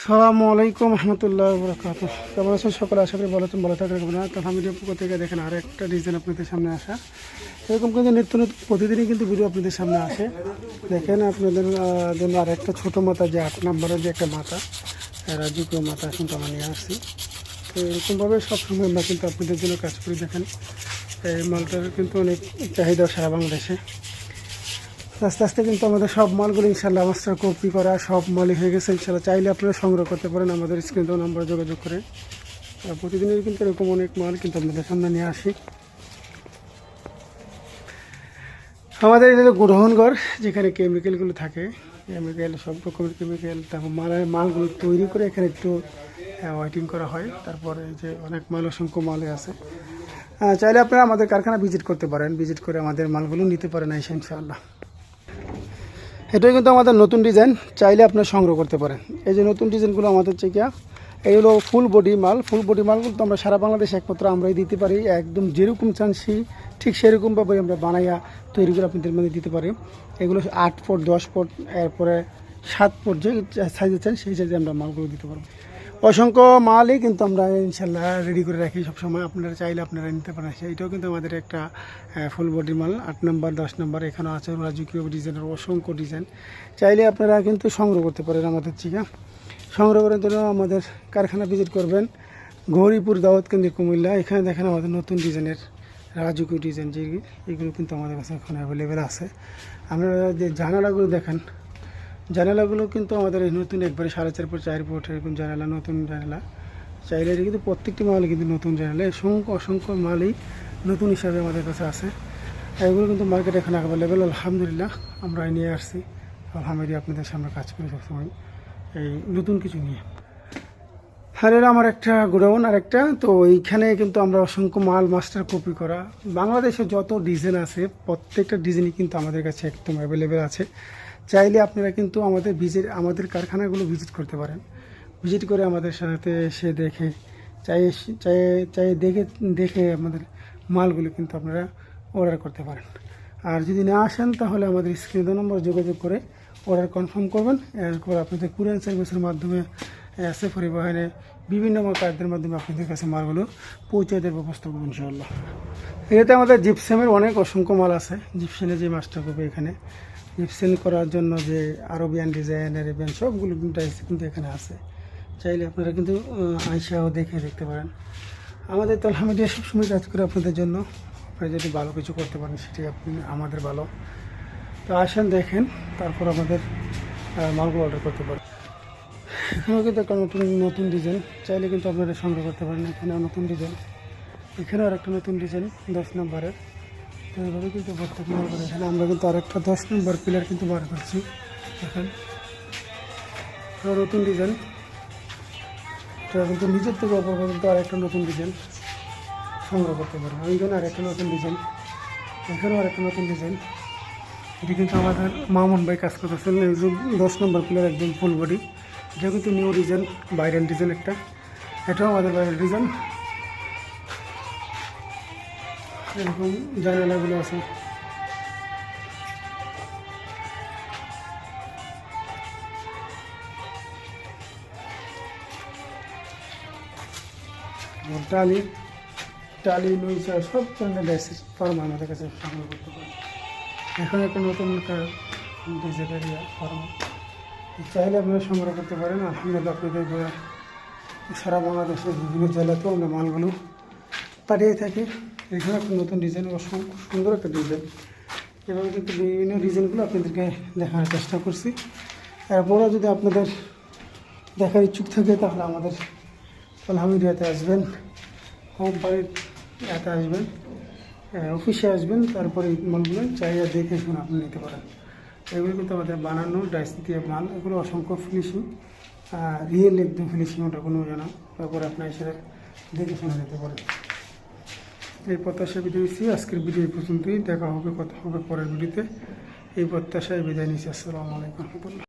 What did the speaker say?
সালামু আলাইকুম রহমতুল্লাহ বরকাত। কেমন আছেন সকলে? আশা করি ভালো আছেন, ভালো থাকবেন না। তো ভিডিও পক্ষ থেকে দেখেন আর একটা ডিজাইন আপনাদের সামনে আসা। এরকম কিন্তু নিত্য নতুন প্রতিদিনই কিন্তু ভিডিও আপনাদের সামনে আসে। দেখেন আপনাদের জন্য আর একটা ছোটো মাথা, যে 8 নম্বরের যে একটা মাথা, রাজকীয় মাথা কিন্তু আমরা নিয়ে আসছি। তো এরকমভাবে সবসময় আমরা কিন্তু আপনাদের জন্য কাজ করি। দেখেন এই মালটার কিন্তু অনেক চাহিদা সারা বাংলাদেশে। আস্তে আস্তে কিন্তু আমাদের সব মালগুলো ইনশাল্লাহ মাস্টার কপি করা সব মালই হয়ে গেছে ইনশাল্লাহ। চাইলে আপনারা সংগ্রহ করতে পারেন আমাদের স্ক্রিন নাম্বারে যোগাযোগ করে। প্রতিদিনের কিন্তু এরকম অনেক মাল কিন্তু আপনাদের সামনে নিয়ে আসি। আমাদের এটা গ্রহণঘর, যেখানে কেমিক্যালগুলো থাকে, কেমিক্যাল সব রকমের কেমিক্যাল, তারপর মালগুলো তৈরি করে এখানে একটু ওয়েটিং করা হয়। তারপরে এই যে অনেক মাল, অসংখ্য মালে আছে। চাইলে আপনারা আমাদের কারখানা ভিজিট করতে পারেন, ভিজিট করে আমাদের মালগুলো নিতে পারেন ইনশাআল্লাহ। এটাই কিন্তু আমাদের নতুন ডিজাইন, চাইলে আপনারা সংগ্রহ করতে পারেন। এই যে নতুন ডিজাইনগুলো আমাদের চেকিয়া, এই হলো ফুল বডি মাল। ফুল বডি মালগুলো তো আমরা সারা বাংলাদেশে একমাত্র আমরাই দিতে পারি। একদম যেরকম চানছি ঠিক সেরকমভাবে আমরা বানাইয়া তৈরি করে আপনাদের মধ্যে দিতে পারি। এগুলো 8 ফুট 10 ফুট, এরপরে 7 ফুট, যে সাইজে চান সেই সাইজে আমরা মালগুলো দিতে পারবো। অসংখ্য মালই কিন্তু আমরা ইনশাল্লাহ রেডি করে রাখি সবসময়। আপনারা চাইলে আপনারা নিতে পারেন। এইটাও কিন্তু আমাদের একটা ফুল বডি মাল, 8 নম্বর 10 নম্বর, এখানেও আছে রাজকীয় ডিজাইনের অসংখ্য ডিজাইন। চাইলে আপনারা কিন্তু সংগ্রহ করতে পারেন আমাদের থেকে। সংগ্রহ করার জন্য আমাদের কারখানা ভিজিট করবেন, গৌরীপুর দাওয়াত কেন্দ্র কুমিল্লা। এখানে দেখেন আমাদের নতুন ডিজাইনের রাজকীয় ডিজাইন, যে এগুলো কিন্তু আমাদের কাছে এখন অ্যাভেলেবেল আছে। আপনারা যে জানালাগুলো দেখেন, জানালাগুলো কিন্তু আমাদের এই নতুন একবারে 4.5 ফুট 4 ফুট এরকম জানালা, নতুন জানালা। চাইলে কিন্তু প্রত্যেকটি মালই কিন্তু নতুন জানালা, অসংখ্য মালই নতুন হিসাবে আমাদের কাছে আছে। এগুলো কিন্তু মার্কেটে এখন অ্যাভেলেবেল। আলহামদুলিল্লাহ আমরা নিয়ে আসছি, আলহামদুলিল্লাহ আপনাদের সামনে কাজ করি সবসময় এই নতুন কিছু নিয়ে। আর এর আমার একটা গোডাউন আর একটা, তো এইখানে কিন্তু আমরা অসংখ্য মাল মাস্টার কপি করা বাংলাদেশে যত ডিজাইন আছে প্রত্যেকটা ডিজাইনই কিন্তু আমাদের কাছে একদম অ্যাভেলেবেল আছে। চাইলে আপনারা কিন্তু আমাদের কারখানাগুলো ভিজিট করতে পারেন। ভিজিট করে আমাদের সাথে এসে দেখে চাই দেখে আমাদের মালগুলো কিন্তু আপনারা অর্ডার করতে পারেন। আর যদি না আসেন তাহলে আমাদের স্ক্রিনে নম্বর যোগাযোগ করে অর্ডার কনফার্ম করবেন। এরপর আপনাদের কুরিয়ার সার্ভিসের মাধ্যমে এসে পরিবহনে বিভিন্ন কার্ডের মাধ্যমে আপনাদের কাছে মালগুলো পৌঁছে দেওয়ার ব্যবস্থা করবো ইনশাআল্লাহ। এটাতে আমাদের জিপসেমের অনেক অসংখ্য মাল আছে। জিপসেনের যে মাস্টার কপি, এখানে জিপসেন করার জন্য যে আরবিয়ান ডিজাইনের ইভেন সবগুলো কিন্তু এখানে আছে। চাইলে আপনারা কিন্তু আইসাও দেখতে পারেন। আমাদের তো আলহামদুলিল্লাহ সবসময় কাজ করে আপনাদের জন্য। আপনারা যদি ভালো কিছু করতে পারেন সেটি আমাদের ভালো। তো আসেন দেখেন, তারপর আমাদের মালগুলো অর্ডার করতে পারেন। এখানেও কিন্তু একটা নতুন ডিজাইন, চাইলে কিন্তু আপনারা সংগ্রহ করতে পারেন। এখানেও নতুন ডিজাইন, এখানেও আরেকটা নতুন ডিজাইন 10 নম্বরের। তো এইভাবে কিন্তু প্রত্যেক মাল করে। এখানে আমরা কিন্তু আরেকটা 10 নম্বর পিলার কিন্তু বার করছি। দেখেন নতুন ডিজাইন, এটা কিন্তু নিজের থেকে অপর কিন্তু আরেকটা নতুন ডিজাইন সংগ্রহ করতে পারেন। ওইখানে আরেকটা নতুন ডিজাইন, এখানেও আরেকটা নতুন ডিজাইন। এটি কিন্তু আমাদের মামুন ভাই কাজ করতেছেন। 10 নম্বর পিলার একদম ফুল বডি, এটা কিন্তু নিউ ডিজাইন, ভাইরাল ডিজাইন একটা। এটাও আমাদের ভাইরাল ডিজাইন। এরকম জানালাগুলো আছে। টালি লুইসা সব ধরনের ড্রেসের ফর্ম আমাদের কাছে সংগ্রহ করতে পারে। এখন একটা নতুন ডিজাইনের ফর্ম চাইলে আপনারা সংগ্রহ করতে পারেন। আলহামদুলিল্লাহ আপনাদের সারা বাংলাদেশের বিভিন্ন জেলাতেও আমরা মালগুলো পাঠিয়ে থাকি। এখানে একটা নতুন ডিজাইন, অসংখ্য সুন্দর একটা ডিজাইন। এভাবে কিন্তু বিভিন্ন ডিজাইনগুলো আপনাদেরকে দেখানোর চেষ্টা করছি। এরপরও যদি আপনাদের দেখার ইচ্ছুক থাকে তাহলে আমাদের আলহামদুলিল্লাহতে আসবেন, কোম্পানির এতে আসবেন, অফিসে আসবেন, তারপরে এই মালগুলো চাইলে দেখে শুনে আপনি নিতে পারেন। এগুলো কিন্তু আমাদের বানানো ডাইস দিয়ে মাল, এগুলো অসংখ্য ফিনিশিং, রিয়েল একদম ফিনিশিং, ওটা কোনো জানা। তারপরে আপনার এসে দেখে শুনে নিতে পারেন। এই প্রত্যাশা বিদায় নিচ্ছি। আজকের ভিডিও এই পর্যন্তই। দেখা হবে, কথা হবে পরের ভিডিওতে। এই প্রত্যাশায় বিদায় নিচ্ছি। আসসালামু আলাইকুম রহমতুল্লাহ।